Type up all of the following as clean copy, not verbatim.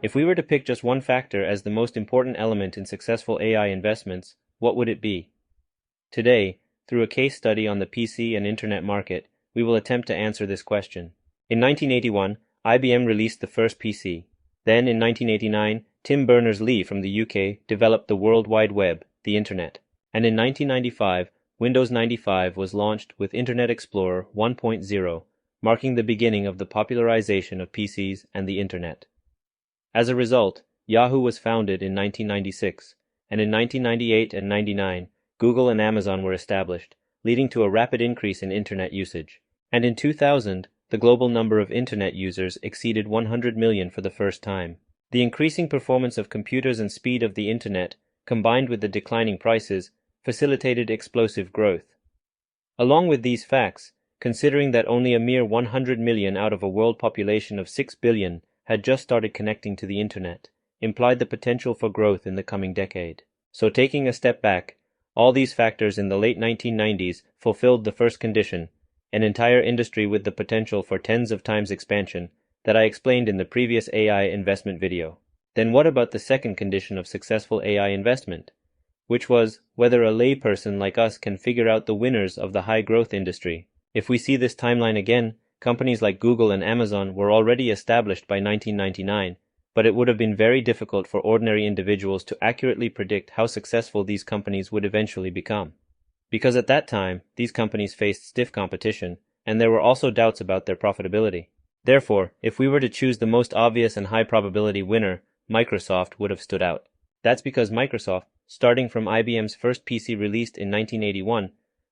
If we were to pick just one factor as the most important element in successful AI investments, what would it be? Today, through a case study on the PC and Internet market, we will attempt to answer this question. In 1981, IBM released the first PC. Then, in 1989, Tim Berners-Lee from the UK developed the World Wide Web, the Internet. And in 1995, Windows 95 was launched with Internet Explorer 1.0, marking the beginning of the popularization of PCs and the Internet. As a result, Yahoo was founded in 1996, and in 1998 and 99, Google and Amazon were established, leading to a rapid increase in Internet usage. And in 2000, the global number of Internet users exceeded 100 million for the first time. The increasing performance of computers and speed of the Internet, combined with the declining prices, facilitated explosive growth. Along with these facts, considering that only a mere 100 million out of a world population of 6 billion had just started connecting to the Internet, implied the potential for growth in the coming decade. So taking a step back, all these factors in the late 1990s fulfilled the first condition, an entire industry with the potential for tens of times expansion that I explained in the previous AI investment video. Then what about the second condition of successful AI investment, which was whether a layperson like us can figure out the winners of the high-growth industry? If we see this timeline again, companies like Google and Amazon were already established by 1999, but it would have been very difficult for ordinary individuals to accurately predict how successful these companies would eventually become. Because at that time, these companies faced stiff competition, and there were also doubts about their profitability. Therefore, if we were to choose the most obvious and high-probability winner, Microsoft would have stood out. That's because Microsoft, starting from IBM's first PC released in 1981,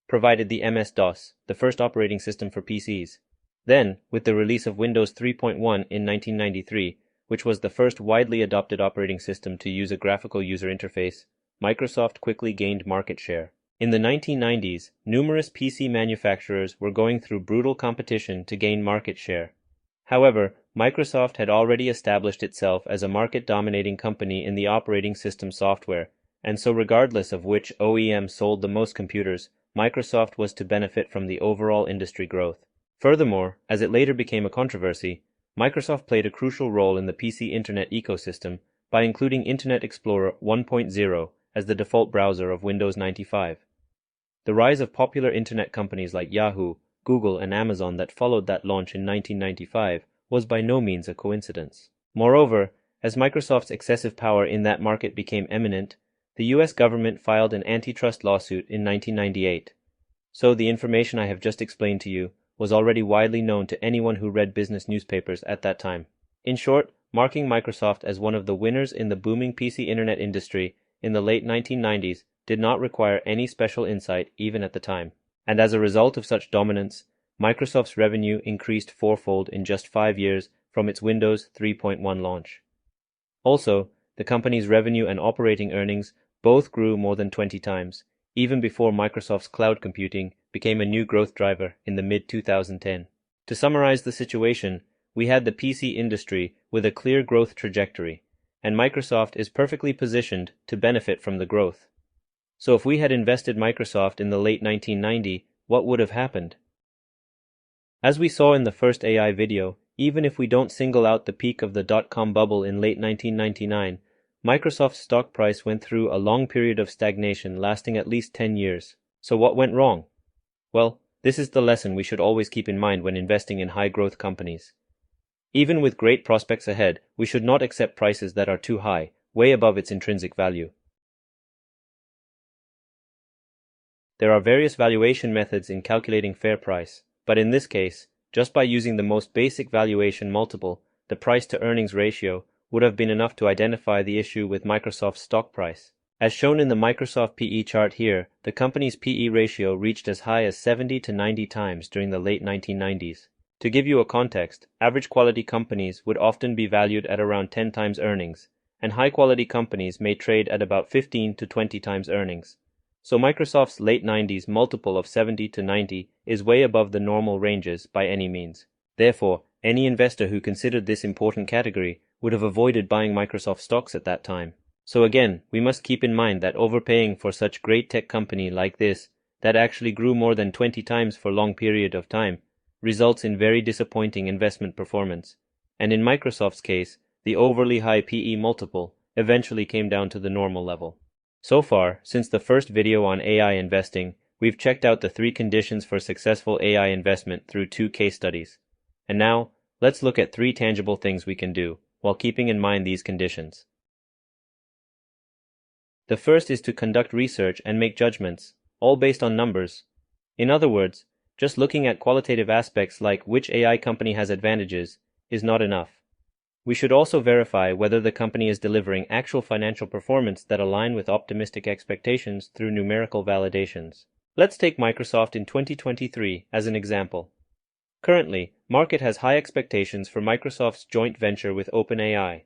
provided the MS-DOS, the first operating system for PCs. Then, with the release of Windows 3.1 in 1993, which was the first widely adopted operating system to use a graphical user interface, Microsoft quickly gained market share. In the 1990s, numerous PC manufacturers were going through brutal competition to gain market share. However, Microsoft had already established itself as a market-dominating company in the operating system software, and so regardless of which OEM sold the most computers, Microsoft was to benefit from the overall industry growth. Furthermore, as it later became a controversy, Microsoft played a crucial role in the PC Internet ecosystem by including Internet Explorer 1.0 as the default browser of Windows 95. The rise of popular Internet companies like Yahoo, Google, and Amazon that followed that launch in 1995 was by no means a coincidence. Moreover, as Microsoft's excessive power in that market became eminent, the US government filed an antitrust lawsuit in 1998. So the information I have just explained to you was already widely known to anyone who read business newspapers at that time. In short, marking Microsoft as one of the winners in the booming PC Internet industry in the late 1990s did not require any special insight even at the time. And as a result of such dominance, Microsoft's revenue increased fourfold in just 5 years from its Windows 3.1 launch. Also, the company's revenue and operating earnings both grew more than 20 times, even before Microsoft's cloud computing became a new growth driver in the mid-2010. To summarize the situation, we had the PC industry with a clear growth trajectory, and Microsoft is perfectly positioned to benefit from the growth. So if we had invested Microsoft in the late 1990s, what would have happened? As we saw in the first AI video, even if we don't single out the peak of the dot-com bubble in late 1999, Microsoft's stock price went through a long period of stagnation lasting at least 10 years. So what went wrong? Well, this is the lesson we should always keep in mind when investing in high-growth companies. Even with great prospects ahead, we should not accept prices that are too high, way above its intrinsic value. There are various valuation methods in calculating fair price, but in this case, just by using the most basic valuation multiple, the price-to-earnings ratio, would have been enough to identify the issue with Microsoft's stock price. As shown in the Microsoft PE chart here, the company's PE ratio reached as high as 70 to 90 times during the late 1990s. To give you a context, average quality companies would often be valued at around 10 times earnings, and high-quality companies may trade at about 15 to 20 times earnings. So Microsoft's late 90s multiple of 70 to 90 is way above the normal ranges by any means. Therefore, any investor who considered this important category would have avoided buying Microsoft stocks at that time. So again, we must keep in mind that overpaying for such great tech company like this, that actually grew more than 20 times for a long period of time, results in very disappointing investment performance. And in Microsoft's case, the overly high PE multiple eventually came down to the normal level. So far, since the first video on AI investing, we've checked out the 3 conditions for successful AI investment through 2 case studies. And now, let's look at 3 tangible things we can do while keeping in mind these conditions. The first is to conduct research and make judgments, all based on numbers. In other words, just looking at qualitative aspects like which AI company has advantages is not enough. We should also verify whether the company is delivering actual financial performance that align with optimistic expectations through numerical validations. Let's take Microsoft in 2023 as an example. Currently, market has high expectations for Microsoft's joint venture with OpenAI,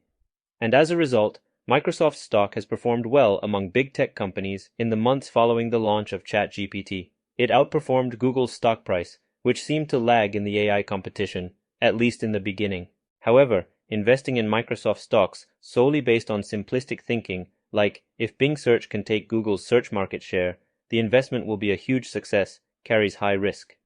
and as a result, Microsoft's stock has performed well among big tech companies in the months following the launch of ChatGPT. It outperformed Google's stock price, which seemed to lag in the AI competition, at least in the beginning. However, investing in Microsoft stocks solely based on simplistic thinking, like if Bing search can take Google's search market share, the investment will be a huge success, carries high risk.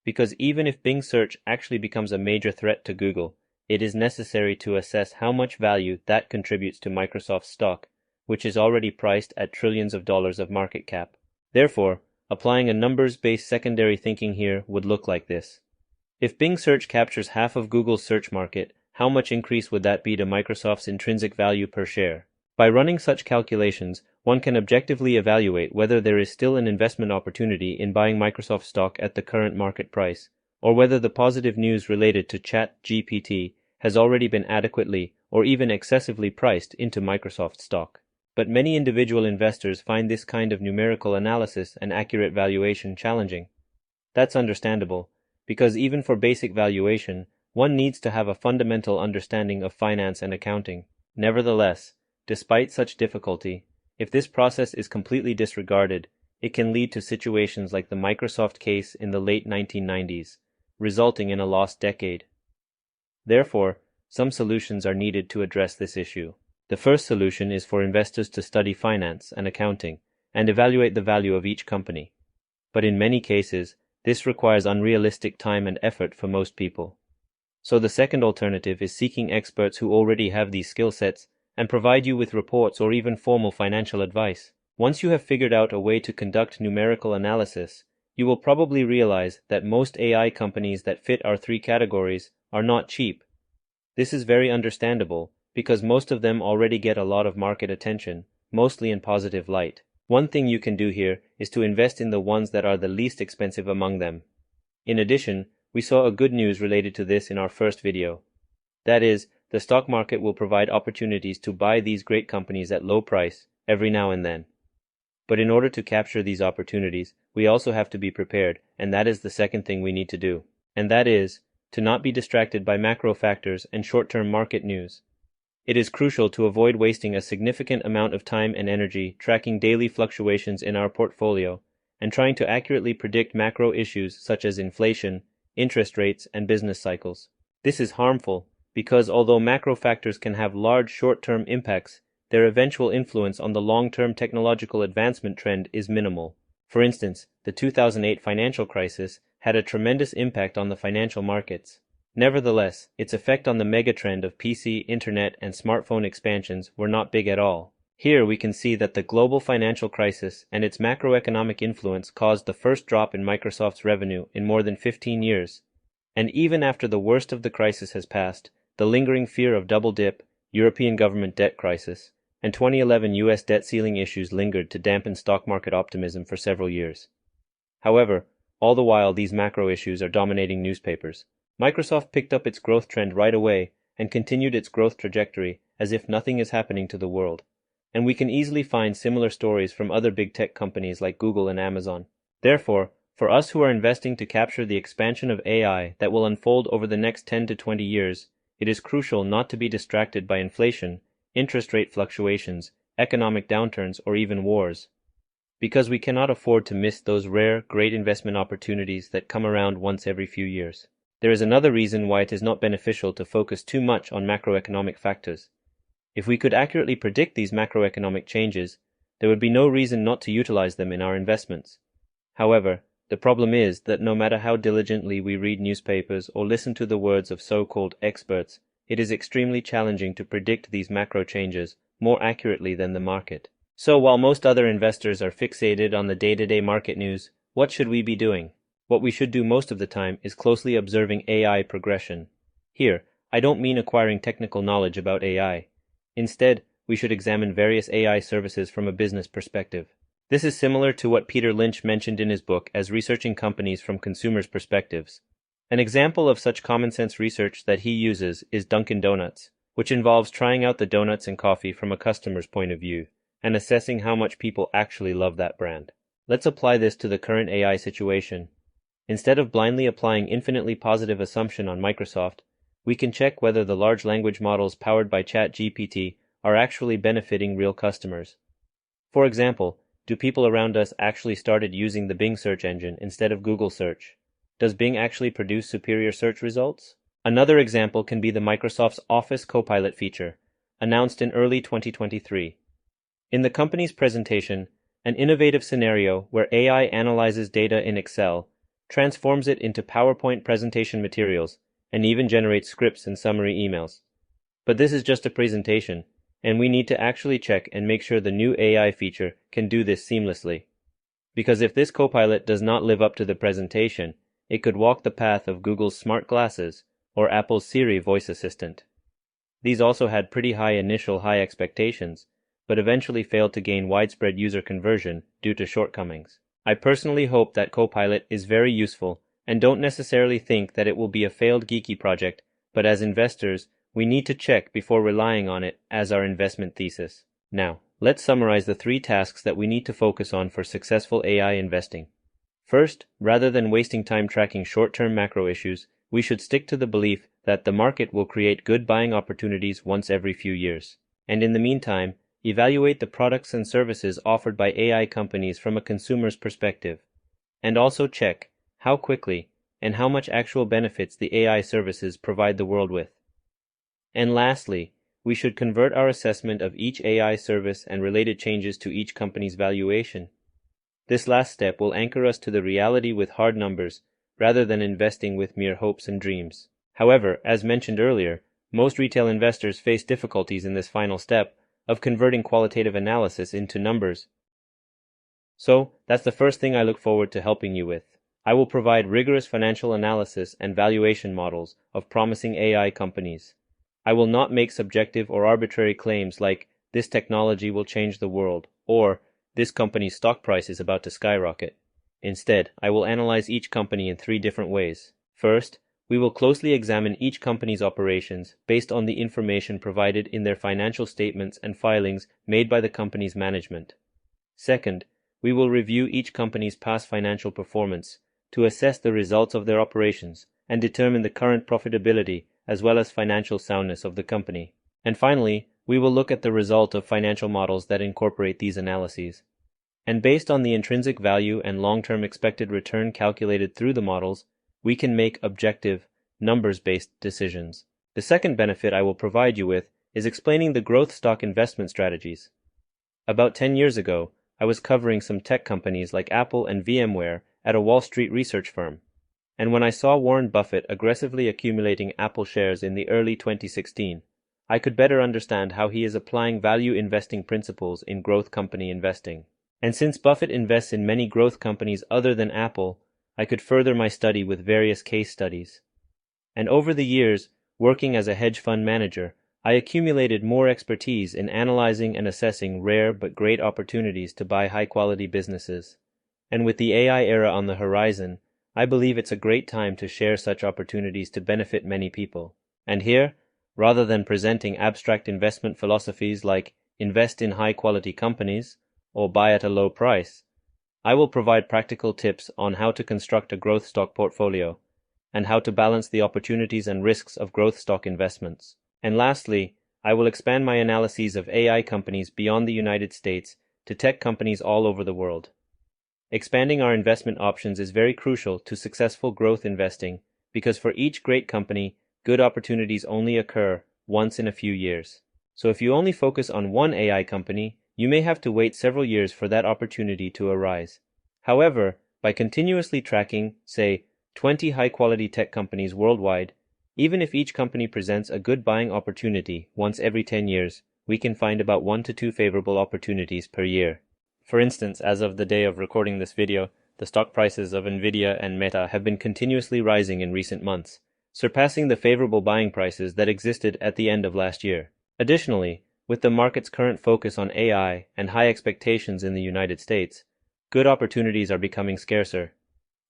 Because even if Bing search actually becomes a major threat to Google, it is necessary to assess how much value that contributes to Microsoft's stock, which is already priced at trillions of dollars of market cap. Therefore, applying a numbers-based secondary thinking here would look like this. If Bing search captures half of Google's search market, how much increase would that be to Microsoft's intrinsic value per share? By running such calculations, one can objectively evaluate whether there is still an investment opportunity in buying Microsoft stock at the current market price, or whether the positive news related to ChatGPT has already been adequately or even excessively priced into Microsoft stock. But many individual investors find this kind of numerical analysis and accurate valuation challenging. That's understandable, because even for basic valuation, one needs to have a fundamental understanding of finance and accounting. Nevertheless, despite such difficulty, if this process is completely disregarded, it can lead to situations like the Microsoft case in the late 1990s, resulting in a lost decade. Therefore, some solutions are needed to address this issue. The first solution is for investors to study finance and accounting and evaluate the value of each company. But in many cases, this requires unrealistic time and effort for most people. So the second alternative is seeking experts who already have these skill sets and provide you with reports or even formal financial advice. Once you have figured out a way to conduct numerical analysis, you will probably realize that most AI companies that fit our 3 categories are not cheap. This is very understandable because most of them already get a lot of market attention, mostly in positive light. One thing you can do here is to invest in the ones that are the least expensive among them. In addition, we saw a good news related to this in our first video. That is, the stock market will provide opportunities to buy these great companies at low price every now and then. But in order to capture these opportunities, we also have to be prepared, and that is the second thing we need to do. And that is, to not be distracted by macro factors and short-term market news. It is crucial to avoid wasting a significant amount of time and energy tracking daily fluctuations in our portfolio and trying to accurately predict macro issues such as inflation, interest rates, and business cycles. This is harmful because although macro factors can have large short-term impacts, their eventual influence on the long-term technological advancement trend is minimal. For instance, the 2008 financial crisis had a tremendous impact on the financial markets. Nevertheless, its effect on the megatrend of PC, internet, and smartphone expansions were not big at all. Here we can see that the global financial crisis and its macroeconomic influence caused the first drop in Microsoft's revenue in more than 15 years. And even after the worst of the crisis has passed, the lingering fear of double dip, European government debt crisis, and 2011 US debt ceiling issues lingered to dampen stock market optimism for several years. However, all the while these macro issues are dominating newspapers, Microsoft picked up its growth trend right away and continued its growth trajectory as if nothing is happening to the world. And we can easily find similar stories from other big tech companies like Google and Amazon. Therefore, for us who are investing to capture the expansion of AI that will unfold over the next 10 to 20 years, it is crucial not to be distracted by inflation, interest rate fluctuations, economic downturns, or even wars. Because we cannot afford to miss those rare, great investment opportunities that come around once every few years. There is another reason why it is not beneficial to focus too much on macroeconomic factors. If we could accurately predict these macroeconomic changes, there would be no reason not to utilize them in our investments. However, the problem is that no matter how diligently we read newspapers or listen to the words of so-called experts, it is extremely challenging to predict these macro changes more accurately than the market. So while most other investors are fixated on the day-to-day market news, what should we be doing? What we should do most of the time is closely observing AI progression. Here, I don't mean acquiring technical knowledge about AI. Instead, we should examine various AI services from a business perspective. This is similar to what Peter Lynch mentioned in his book as researching companies from consumers' perspectives. An example of such common-sense research that he uses is Dunkin' Donuts, which involves trying out the donuts and coffee from a customer's point of view and assessing how much people actually love that brand. Let's apply this to the current AI situation. Instead of blindly applying infinitely positive assumption on Microsoft, we can check whether the large language models powered by ChatGPT are actually benefiting real customers. For example, do people around us actually started using the Bing search engine instead of Google search? Does Bing actually produce superior search results? Another example can be the Microsoft's Office Copilot feature, announced in early 2023. In the company's presentation, an innovative scenario where AI analyzes data in Excel, transforms it into PowerPoint presentation materials, and even generates scripts and summary emails. But this is just a presentation, and we need to actually check and make sure the new AI feature can do this seamlessly. Because if this Copilot does not live up to the presentation, it could walk the path of Google's smart glasses or Apple's Siri voice assistant. These also had pretty high initial expectations, but eventually failed to gain widespread user conversion due to shortcomings. I personally hope that Copilot is very useful and don't necessarily think that it will be a failed geeky project, but as investors, we need to check before relying on it as our investment thesis. Now, let's summarize the 3 tasks that we need to focus on for successful AI investing. First, rather than wasting time tracking short-term macro issues, we should stick to the belief that the market will create good buying opportunities once every few years. And in the meantime, evaluate the products and services offered by AI companies from a consumer's perspective. And also check how quickly and how much actual benefits the AI services provide the world with. And lastly, we should convert our assessment of each AI service and related changes to each company's valuation. This last step will anchor us to the reality with hard numbers rather than investing with mere hopes and dreams. However, as mentioned earlier, most retail investors face difficulties in this final step of converting qualitative analysis into numbers. So, that's the first thing I look forward to helping you with. I will provide rigorous financial analysis and valuation models of promising AI companies. I will not make subjective or arbitrary claims like, this technology will change the world, or this company's stock price is about to skyrocket. Instead, I will analyze each company in 3 different ways. First, we will closely examine each company's operations based on the information provided in their financial statements and filings made by the company's management. Second, we will review each company's past financial performance to assess the results of their operations and determine the current profitability as well as financial soundness of the company. And finally, we will look at the result of financial models that incorporate these analyses. And based on the intrinsic value and long-term expected return calculated through the models, we can make objective, numbers-based decisions. The second benefit I will provide you with is explaining the growth stock investment strategies. About 10 years ago, I was covering some tech companies like Apple and VMware at a Wall Street research firm. And when I saw Warren Buffett aggressively accumulating Apple shares in the early 2016, I could better understand how he is applying value investing principles in growth company investing. And since Buffett invests in many growth companies other than Apple, I could further my study with various case studies. And over the years, working as a hedge fund manager, I accumulated more expertise in analyzing and assessing rare but great opportunities to buy high-quality businesses. And with the AI era on the horizon, I believe it's a great time to share such opportunities to benefit many people. And here, rather than presenting abstract investment philosophies like invest in high-quality companies or buy at a low price, I will provide practical tips on how to construct a growth stock portfolio and how to balance the opportunities and risks of growth stock investments. And lastly, I will expand my analyses of AI companies beyond the United States to tech companies all over the world. Expanding our investment options is very crucial to successful growth investing because for each great company, good opportunities only occur once in a few years. So if you only focus on one AI company, you may have to wait several years for that opportunity to arise. However, by continuously tracking, say, 20 high-quality tech companies worldwide, Even if each company presents a good buying opportunity once every 10 years, we can find about 1 to 2 favorable opportunities per year. For instance, as of the day of recording this video, the stock prices of Nvidia and Meta have been continuously rising in recent months, surpassing the favorable buying prices that existed at the end of last year. Additionally, with the market's current focus on AI and high expectations in the United States, good opportunities are becoming scarcer.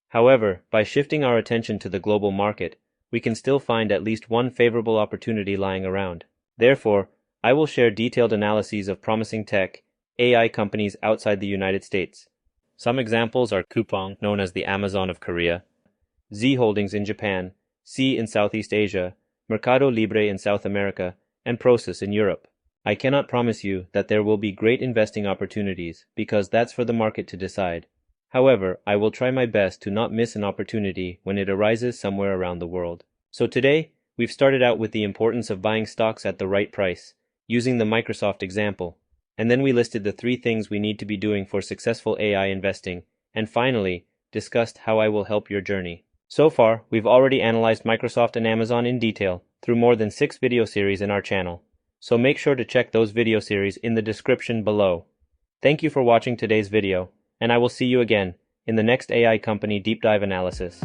However, by shifting our attention to the global market, we can still find at least one favorable opportunity lying around. Therefore, I will share detailed analyses of promising tech, AI companies outside the United States. Some examples are Coupang, known as the Amazon of Korea, Z Holdings in Japan, Sea in Southeast Asia, Mercado Libre in South America, and Prosus in Europe. I cannot promise you that there will be great investing opportunities because that's for the market to decide. However, I will try my best to not miss an opportunity when it arises somewhere around the world. So today, we've started out with the importance of buying stocks at the right price, using the Microsoft example, and then we listed the 3 things we need to be doing for successful AI investing, and finally, discussed how I will help your journey. So far, we've already analyzed Microsoft and Amazon in detail through more than 6 video series in our channel, so make sure to check those video series in the description below. Thank you for watching today's video, and I will see you again in the next AI company deep dive analysis.